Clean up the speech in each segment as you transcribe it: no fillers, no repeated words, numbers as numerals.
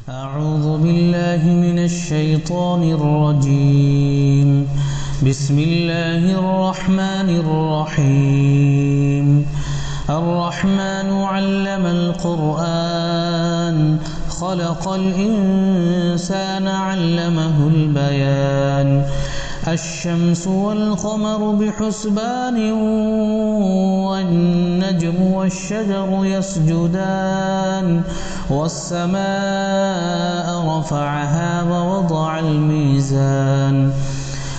أعوذ بالله من الشيطان الرجيم. بسم الله الرحمن الرحيم. الرحمن علم القرآن خلق الإنسان علمه البيان. الشمس والقمر بحسبان والنجم والشجر يسجدان والسماء رفعها ووضع الميزان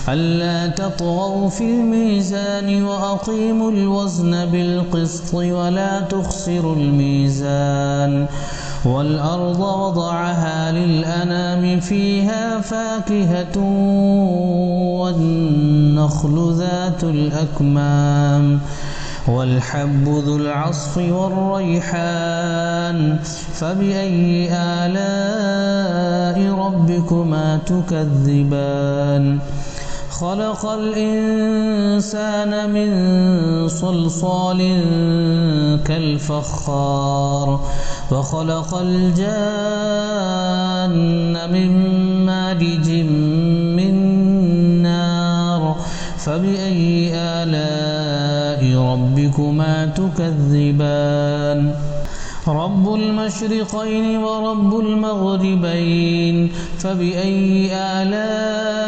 ألا تطغوا في الميزان وأقيموا الوزن بالقسط ولا تخسروا الميزان والأرض وضعها للأنام فيها فاكهة والنخل ذات الأكمام والحب ذو العصف والريحان فبأي آلاء ربكما تكذبان خلق الإنسان من صلصال كالفخار وخلق الجان من مارج من نار فبأي آلاء ربكما تكذبان رب المشرقين ورب المغربين فبأي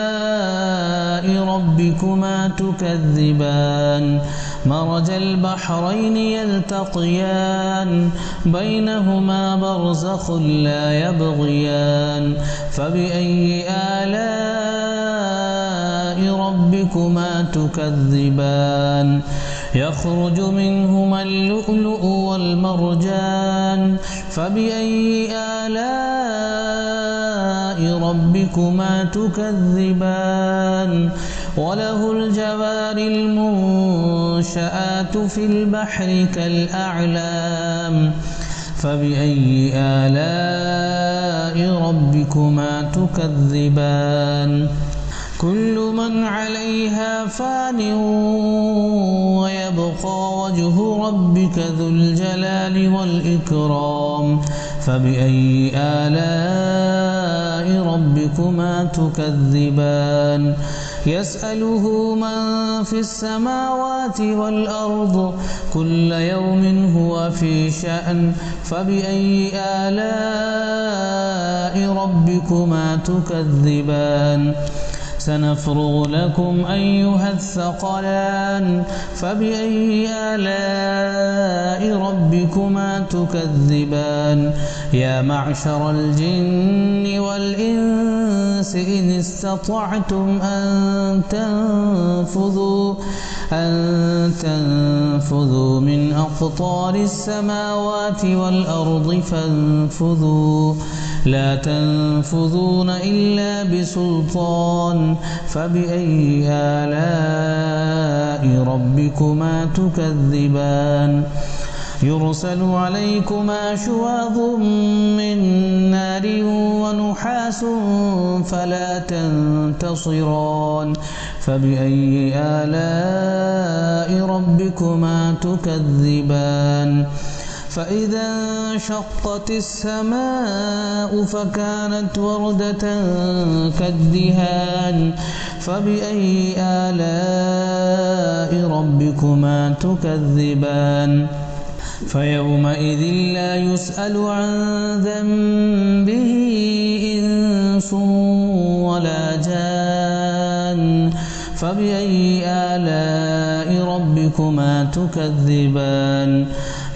آلاء ربكما تكذبان مرج البحرين يلتقيان بينهما برزخ لا يبغيان فبأي آلاء ربكما تكذبان يخرج منهما اللؤلؤ والمرجان فبأي آلاء ربكما تكذبان وله الجوار المنشآت في البحر كالأعلام فبأي آلاء ربكما تكذبان كل من عليها فان ويبقى وجه ربك ذو الجلال والإكرام فبأي آلاء ربكما تكذبان يسأله من في السماوات والأرض كل يوم هو في شأن فبأي آلاء ربكما تكذبان سنفرغ لكم أيها الثقلان فبأي آلاء ربكما تكذبان يا معشر الجن والإنس إن استطعتم أن تنفذوا من أقطار السماوات والأرض فانفذوا لا تنفذون إلا بسلطان فبأي آلاء ربكما تكذبان يرسل عليكما شواظ من نار ونحاس فلا تنتصران فبأي آلاء ربكما تكذبان فإذا انشقت السماء فكانت وردة كالدهان فبأي آلاء ربكما تكذبان فيومئذ لا يسأل عن ذنبه إنس ولا جان فبأي آلاء ربكما تكذبان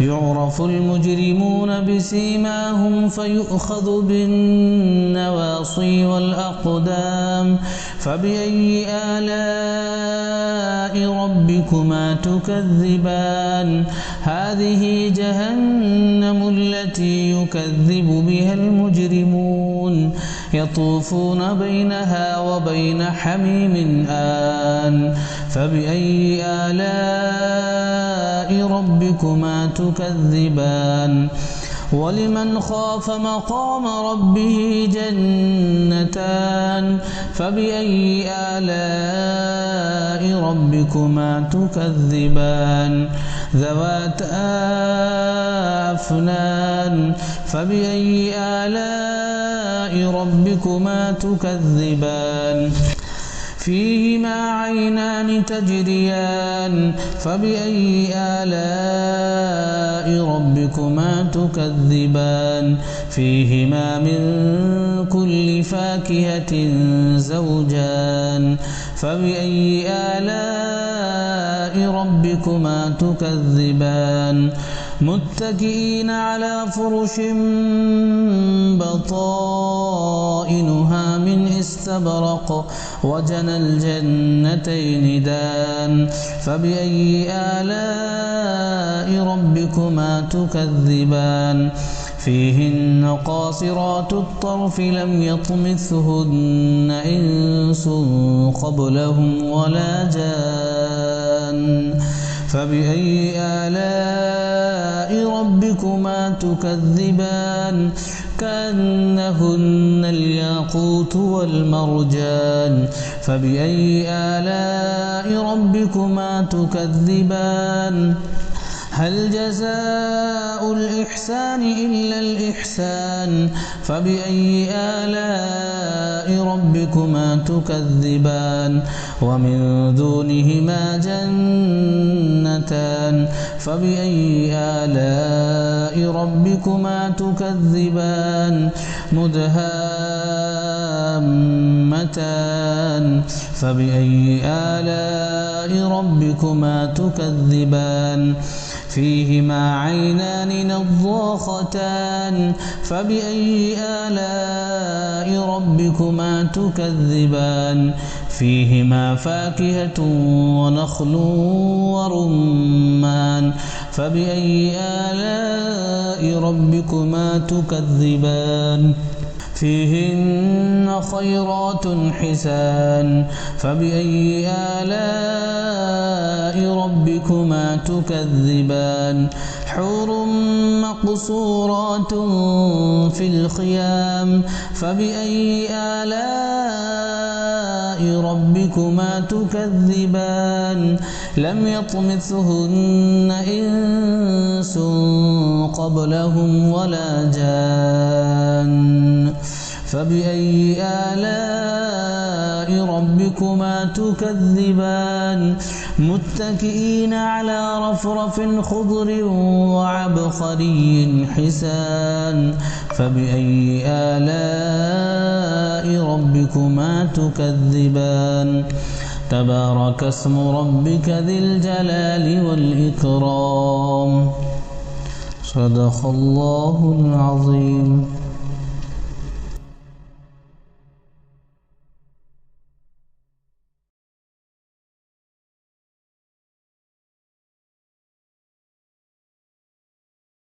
يعرف المجرمون بسيماهم فيؤخذ بالنواصي والأقدام فبأي آلاء ربكما تكذبان هذه جهنم التي يكذب بها المجرمون يطوفون بينها وبين حميم آن فبأي آلاء ربكما تكذبان ولمن خاف مقام ربه جنتان فبأي آلاء ربكما تكذبان ذواتا أفنان فبأي آلاء ربكما تكذبان فيهما عينان تجريان فبأي آلاء ربكما تكذبان فيهما من كل فاكهة زوجان فبأي آلاء ربكما تكذبان متكئين على فرش بطائنها من استبرق وجنى الجنتين دان فبأي آلاء ربكما تكذبان فيهن قاصرات الطرف لم يطمثهن إنس قبلهم ولا جان فبأي آلاء ربكما تكذبان كأنهن الياقوت والمرجان فبأي آلاء ربكما تكذبان هل جزاء الإحسان إلا الإحسان فبأي آلاء ربكما تكذبان ومن دونهما جنتان فبأي آلاء ربكما تكذبان مدهامتان فبأي آلاء ربكما تكذبان فيهما عينان نضاختان فبأي آلاء ربكما تكذبان فيهما فاكهة ونخل ورمان فبأي آلاء ربكما تكذبان فيهن خيرات حسان فبأي آلاء ربكما تكذبان حور مقصورات في الخيام فبأي آلاء ربكما تكذبان لم يطمثهن إنس قبلهم ولا جان فبأي آلاء ربكما تكذبان متكئين على رفرف خضر وعبقري حسان فبأي آلاء ربكما تكذبان تبارك اسم ربك ذي الجلال والإكرام صدق الله العظيم.